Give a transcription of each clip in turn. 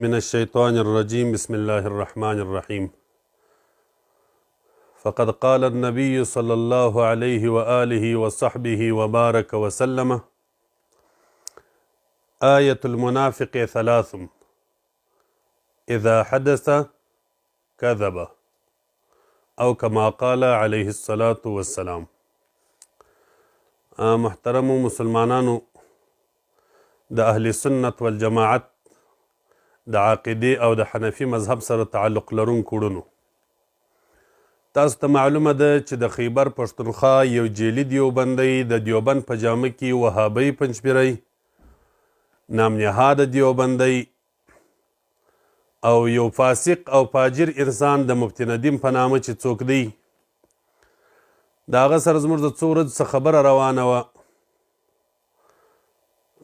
من الشيطان الرجيم بسم الله الرحمن الرحيم فقد قال النبي صلى الله عليه وآله وصحبه وبارك وسلم آية المنافق ثلاث إذا حدث كذب أو كما قال عليه الصلاة والسلام. محترم مسلمانانو د اهل سنت والجماعت د عقیدې او د حنفي مذهب سره تعلق لرونکو وروڼو، تاسو ته معلومه ده چې د خیبر پښتونخوا یو جیلي دیوبندی د دیوبند په جامه کې وهابي پنجپیری نامنهاده دیوبندی او یو فاسق او فاجر انسان د مفتی ندیم په نامه چې څوک دی، د هغه سره زموږ د څو ورځو څه خبره روانه وه.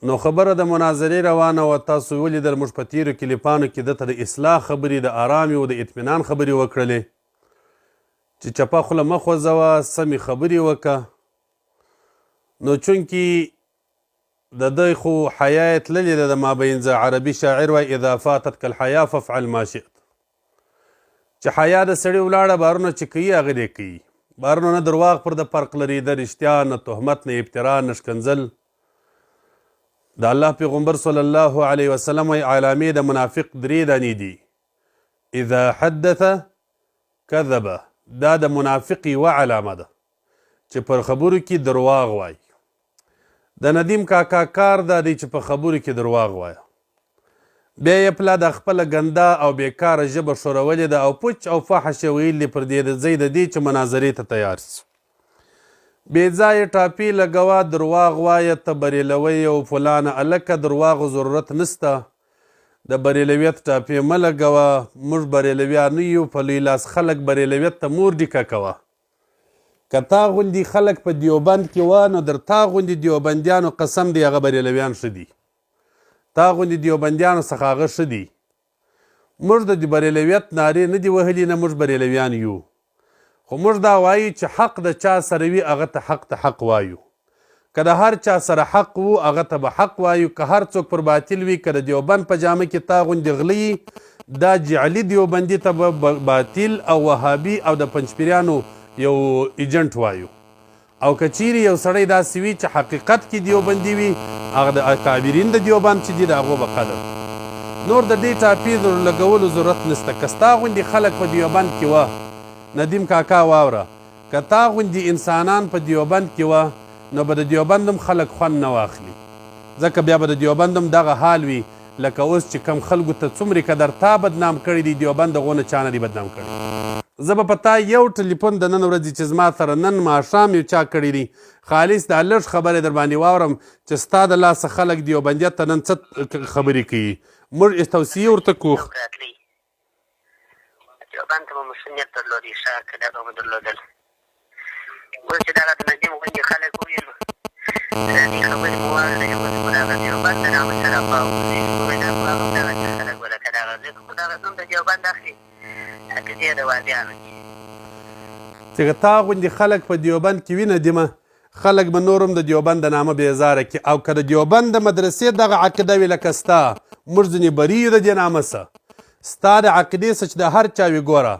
نو خبره د مناظرې روانه وه، تاسو ولیدل موږ په تیرو کلیپانو کې دته د اصلاح خبرې، د آرامي او د اطمینان خبرې وکړلې چې چپه خوله مه خوځوه، سمې خبرې وکړه. نو چونکې د دی خو حیا یې تللې ده، د مابین ز عربي شاعر وایي اذا فاتتک الحیا فافعل ما شئت، چې حیا د سړي ولاړه بارونه چې کوي هغه دې کوي، بارونه نه درواغ پر د فرق لري، د رښتیا نه تهمت نه ابترا نه ښکنځل. د الله پیغمبر صلی الله علیه وسلم وایي علامې د منافق درې دانې دي. اذا حدث کذب، دا د منافق یوه علامه ده چې پر خبرو کې درواغ وایي. د ندیم کاکا کار دا دی چې په خبرو کې درواغ وایه، بیا یې پلا د خپله ګنده او بیکاره ژبه ښورولې ده او پوچ او فحش یې ویل دي پر دې د ځای د دې چې مناظرې ته تیار سي. بې ځایه ټاپې لګوه، درواغ وایه، ته بریلوی او فلانه هلکه درواغو ضرورت نسته، د بریلویت ټاپې مه لګوه، موږ بریلویان نه یو، په لوی لاس خلک بریلویت ته مور ډیکه کوه. که تا غوندې خلک په دیوبند کې وه نو در تا غوندې دیوبندیانو قسم دی هغه بریلویان ښه دي، تا غوندې دیوبندیانو څخه هغه ښه دي. موږ د بریلویت نارې نه دي وهلي، نه موږ بریلویان یو، خو موږ دا وایو چې حق د چا سره وي هغه ته حق وایو، که د هر چا سره حق وو هغه ته به حق وایو، که هر څوک پر باطل وي، که د دیوبند په جامه کې تا غوندې غلی دا جعلي دیوبندي ته به باطل او وهابي او د پنجپیریانو یو ایجنټ وایو. او که چیرې یو سړی داسې وي چې حقیقت کې دیوبندي وي، هغه د اکابرین د دیوبند چې دي د هغو به قدر. نور د دې ټاپې لګولو ضرورت نشته. که ستا غوندې خلک په دیوبند کې وه، ندیم کاکا واوره، که تا غوندې انسانان په دیوبند کې وه نو به د دیوبند هم خلک خوند نه واخلي، ځکه بیا به د دیوبند هم دغه حال وي لکه اوس چې کم خلکو ته څومرې قدر تا بدنام کړي دي، دیوبند دغو نه چا نه دي بدنام کړي. زه به په تا یو ټلیفون د نن ورځې چې زما سره نن ماښام یو چا کړي دي، خالص دا لږ خبرې در باندې واورم چې ستا د لاسه خلک دیوبندیت ته نن څه خبرې کوي، موږ توصیې ورته کوو. دیوبند ته به مسؤلیت درلودی، ښه که دا به مو درلودل. اوس چې دغه د ندیم غوندې خلک وویلو، د دې خبرې مو واورېدلې، اوس خو دغه دیوبند د نامه سره پاوځي، وایي دا خو هم دغسې خلک وه لکه دغه، ځکه خو دغه نوم د دیوبند اخلي، عقیدې د وهابیانو دي. چې تا غوندې خلک په دیوبند کې وي ندیمه، خلک به نور هم د دیوبند د نامه بېزاره کړي، او که د دیوبند د مدرسې دغه عقیده وي لکه ستا، موږ ځینې بري یو د دې نامه څه، ستا د عقیدې څه چې د هر چا وي. ګوره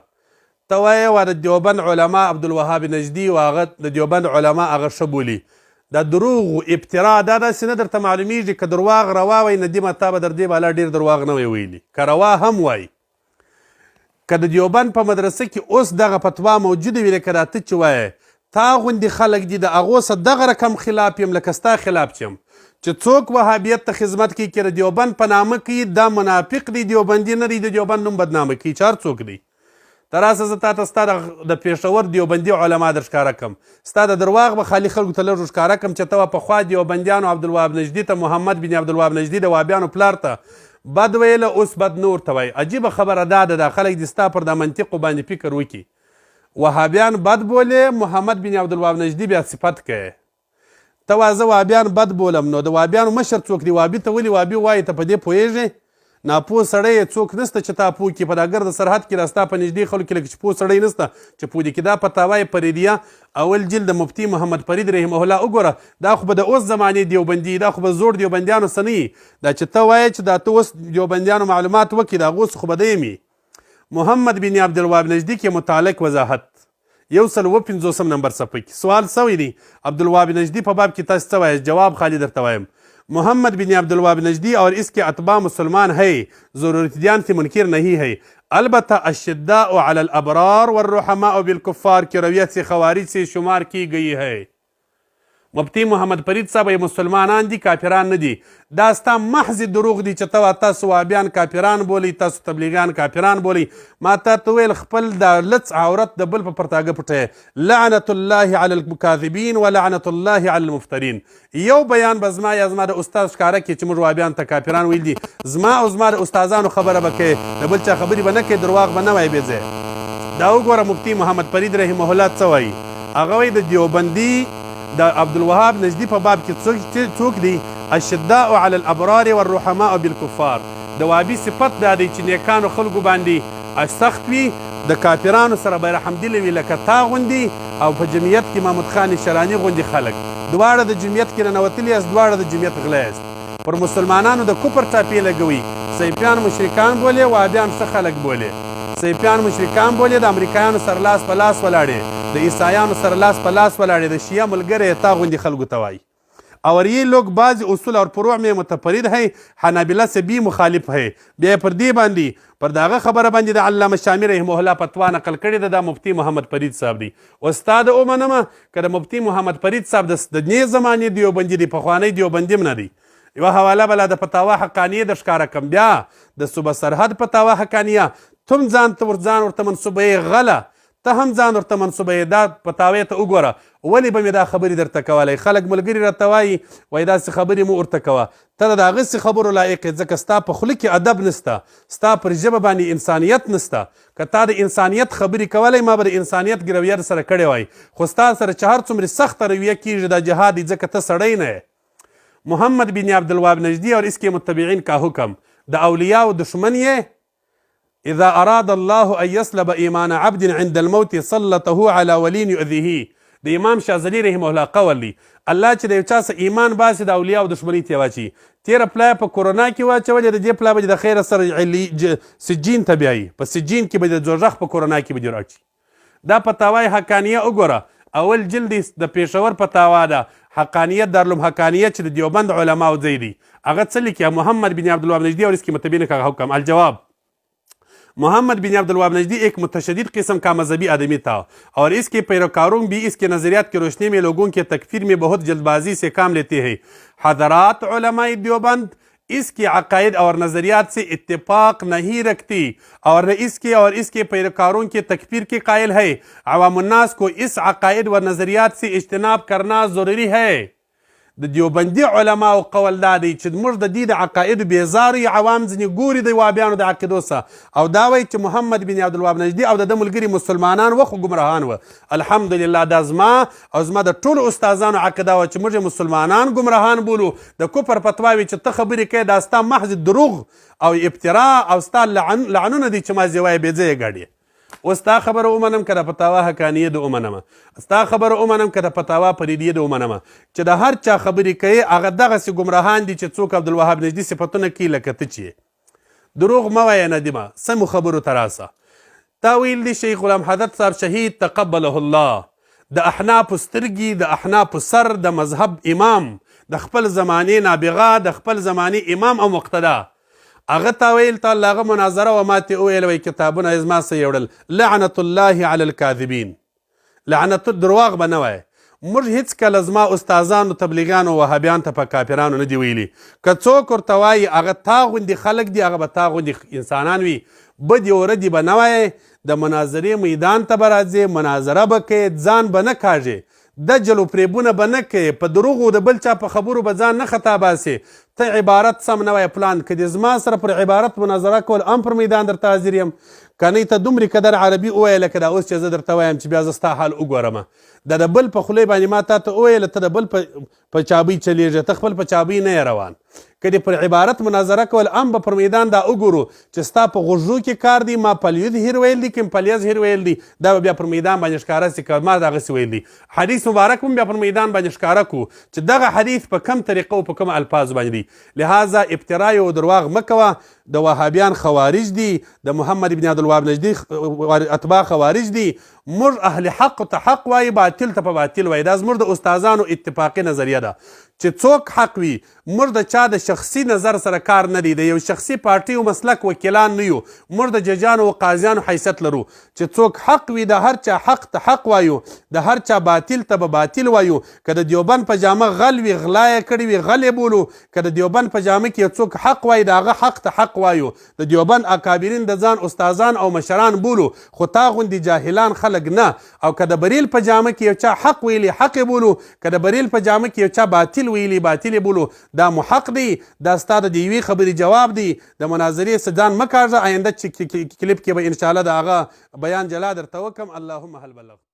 ته وایې وا د دیوبند علما عبدالوهاب نجدي و هغه د دیوبند علما هغه ښه بولي، دا دروغ و ابترا دا داسې نه درته معلومیږي. که درواغ روا وایي ندیمه تا به در دې بالا ډېر درواغ نه وی ویلي، که روا هم وایي. که د دیوبند په مدرسه کې اوس دغه فتوا موجوده وي لکه دا ته چې وایې، تا غوندې خلک دي د هغو څه دغه رقم خلاف یم لکه ستا خلاف چې یم، چې څوک وهابیت ته خدمت کوي که د دیوبند په نامه کوي دا منافق دی، دیوبندي نه دی، د دیوبند نوم بدنامه کوي، چې هر څوک دی. ته راسه زه تا ته ستا د پېښور دیوبندي علما در ښکاره کړم، ستا د درواغ به خالي خلکو ته لږ ښکاره کړم چې ته پخوا دیوبندیانو عبدالوهاب نجدي ته، محمد بن عبدالوهاب نجدي د وهابیانو پلار ته بد ویله، اوس بد نور ته وایي. عجیبه خبره دا ده، دا خلک دې ستا پر دا منطقو باندې فکر وکړي، وهابیان بد بولې، محمد بن عبدالوهاب نجدي بیا صفت کوي. ته وایه زه وهابیان بد بولم، نو د وهابیانو مشر څوک دی؟ وهابي ته ولې وهابي وایي؟ ته په دې پوهېږې؟ ناپوه سړی څوک نسته چې تا پوه کړي په دا ګرد سرحد کې راستا په نږدې خلکو کې لکه چې پوه سړی نسته چې پوه دي کړي. دا فتاوای فریدیه اول جلد د مفتي محمد فرید رحمه الله وګوره. دا خو به د اوس زمانې دیوبندي، دا خو به زوړ دیوبندیانو څه نه وي. دا چې ته وایې چې دا ته اوس دیوبندیانو معلومات وکړي، د هغو څه خو به دی وي. محمد بن عبدالوهاب نجدي کې متعلق وضاحت 150 نمبر صفحه کې سوال سوی دی. عبدالوهاب نجدی په باب کې تاسو څه وایئ؟ جواب خالی درته وایم. محمد بن عبدالوهاب نجدی اور اس کے اتباع مسلمان ہے، ضرورت دیان سے منکر نہیں ہے، البتہ الشداء علی الابرار والرحماء بالکفار کی رویت سے خوارج سے شمار کی گئی ہے. مفتی محمد فرید صاحب مسلمانان دي کافران نه دي. دا ستا محض دروغ دي چې ته تاسو وهابیان کافران بولئ، تاسو تبلیغیان کافران بولئ. ما ته ویل خپل د لڅ عورت د بل په پرتاګه پټه. لعنت الله علی المکاذبین ولعنت الله علی المفترین. یو بیان به زما یا زما د استاد ښکاره کړي چې موږ وهابیان ته کافران ویل دي. زما او زما د استادانو خبره به کوې، د بل چا خبرې به نه کوې، درواغ به نه وایې بې ځایه. دا وګوره مفتی محمد فرید رحمه الله څه وایي. هغه وایي د دیوبندي د عبدالوهاب نجدي په باب کې څوک دی؟ الشداء علی الابرار والرحماء بالکفار. د وهابي صفت دا دی چې نیکانو خلکو باندې سخت وي، د کافرانو سره به رحمدل وي لکه تا غوندې او په جمعیت کې محمود خان شراني غوندې خلک. دواړه د جمعیت کې ننوتلي یاست، دواړه د جمعیت غله یاست. پر مسلمانانو د کفر ټاپې لګوي. صیفیان مشرکان بولې، وهابیان څه خلک بولې. صیفیان مشرکان بولې، د امریکایانو سره لاس په لاس ولاړې، د عیسایانو سره لاس په لاس ولاړې، د شیعه ملګری تا غوندې خلکو ته وایي. اور یہ لوگ بعض اصول اور فروع میں متفرد ہے، حنابلہ سے بھی مخالف ہے. بیا پر دې باندې پر داغه خبره باندې د علامه شامی رحمه الله فتوا نقل کړې ده. دا مفتی محمد فرید صاحب دی. استاد ومنمه که د مفتی محمد فرید صاحب د دې زمانې دیوبندي دی، پخوانی دیوبندي هم نه دی. یوه حواله بله د فتاوا حقانیه د ښکاره کم. بیا د صوبه سرحد فتاوا حقانیه تم ځان ورته منصوبه غله، ته هم ځان ورته منصوبه. دا فتاوی ته وګوره. ولې به مې دا خبرې درته کولی؟ خلک ملګري راته وایي وایي داسې خبرې مو ورته کوه. ته د هغسې خبرو لایق یې، ځکه ستا په خوله کې ادب نسته، ستا پر ژبه باندې انسانیت نسته. که تا د انسانیت خبرې کولی، ما به د انسانیت رویه در سره کړې وای. خو ستا سره چې هر څومره سخته رویه کېږي دا جهاد دی، ځکه ته سړی نه یې. محمد بن عبدالوهاب نجدی اور اس کے متبعین کا حکم، د اولیاء و دشمن یہ اذا اراد الله ان يسلب ایمان عبد عند الموت سلطه على ولي يؤذيه. د امام شاذلی رحمه الله قول دی، الله چې د یو چا څه ایمان باسي د اولیاء او دشمنی ته واچي. تیره پلای په کورونا کې واچولې، د دې پلای به د خیره سره سجین ته بیایي، په سجین کې به د دوزخ په کورونا کې به دې راچي. دا فتاوای حقانیه وګوره. اول جلد د پېښور فتاوا ده، حقانیت دارالعلوم حقانیت چې د دیوبند علماو ځای دی. هغه څه لیکي؟ محمد بن عبدالوهاب نجدی اور اس کی متبعین کا حکم. الجواب، محمد بن عبدالوهاب نجدی ایک متشدد قسم کا مذہبی آدمی تھا اور اس کے پیروکاروں بھی اس کے نظریات کی روشنی میں لوگوں کے تکفیر میں بہت جلد بازی سے کام لیتے ہیں. حضرات علماء دیوبند اس کے عقائد اور نظریات سے اتفاق نہیں رکھتی اور نہ اس کے پیروکاروں کے تکفیر کے قائل ہے. عوام الناس کو اس عقائد و نظریات سے اجتناب کرنا ضروری ہے. د دیوبندي علماو قول دا دی چې موږ د دې د عقایدو بیزاره عوام ځینې ګوري د وهابیانو د عقیدو څخه، او دا وایي چې محمد بن عبدالوهاب نجدي او د ده ملګري مسلمانان و خو ګمراهان و. الحمدلله دا زما او زما د ټولو استادانو عقیده وه چې موږ مسلمانان ګمراهان بولو. د کفر فتواوي چې ته خبرې کوې دا ستا محض دروغ او ابترا او ستا لعنونه دي چې ما زه وایې بې ځایه ګاډې. اوس ستا خبره ومنم که د فتاوا حقانیه د ومنمه، ستا خبره ومنم که د فتاوا فریدیه د ومنمه، چې د هر چا خبرې کوي هغه دغسې ګمراهان دي چې څوک عبدالوهاب نجدي صفتونه کوي لکه ته چې دروغ مه وایه ندیمه، سمو خبرو ته راسه. تا ویل دی شیخ غلام حضرت صاحب شهید تقبله الله د احنافو سترګي، د احنافو سر، د مذهب امام، د خپل زمانې نابغه، د خپل زمانې امام او مقتدا، هغه تا ویل تا هغه مناظره و ماته وویل وایي کتابونه یې زما څه یوړل. لعنت الله علی الکاذبین. لعنت دروغ به نه وایه. موږ هیڅکله زما استادانو تبلیغانو وهابیان ته په کافرانو نه دي ویلي. که څوک ورته وایي هغه تا غوندې خلک دي، هغه به تا غوندې انسانان وي، بدې وردې به نه وایې. د مناظرې میدان ته به راځې، مناظره به کوې، ځان به نه کاږې، دجل و فریبونه به نه کوې، په دروغو د بل چا په خبرو به ځان نه خطا باسې. ته عبارت سم نه وایې پلان، که دې زما سره پر عبارت مناظره کول هم پر میدان درته حاضر یم، که نه ته دومرې قدر عربي ووایه لکه دا اوس چې زه درته وایم چې بیا زه ستا حال وګورم. د بل په خولې باندې ما تا ته وویله ته د بل په چابۍ چلیږې، ته خپل په چابۍ نه یې روان. که دې پر عبارت مناظره کول هم به پر میدان دا وګورو چې ستا په غوږو کې کار دی ما فلیظهر ویل دي که فلیظهر ویل دي دا به بیا پر میدان باندې ښکاره سي که ما دغسې ویل دي حدیث مبارک هم بیا پر میدان باندې ښکاره کړو چې دغه حدیث په کم طریقه او په کوم الفاظ باندې دي لهذا ابترا او درواغ مه کوه د وهابیان خوارج دي د محمد بن عبدالوهاب نجدي اتباع خوارج دي موږ اهل حق ته حق وایي باطل ته په باطل وایي دا زموږ د استادانو اتفاقي نظریه ده چې څوک حق وي موږ د چا د شخصي نظر سره کار نه دی د یو شخصي پارټي او مسلک وکیلان نه یو موږ د ججانو او قاضیانو حیثیت لرو چې څوک حق وي د هر چا حق ته حق وایو د هر چا باطل ته به باطل وایو که د دیوبند په جامه غل وي غلا یې کړې وي غل یې بولو که د دیوبند په جامه کې څوک حق وایي د هغه حق ته حق وایو د دیوبند اکابرین د ځان استادان او مشران بولو خو تا غوندې جاهلان خلک نه او که د بریل په جامه کې یو چا حق ویلي حق یې بولو که د بریل په جامه کې یو چا باطل ویلي باطل یې بولو دا محق دی دا ستا د یوې خبرې جواب دی د مناظرې څه ځان مه کاږه آینده چې کلیپ کې به انشاءالله د هغه بیان جلا درته وکړم اللهم هل بلغت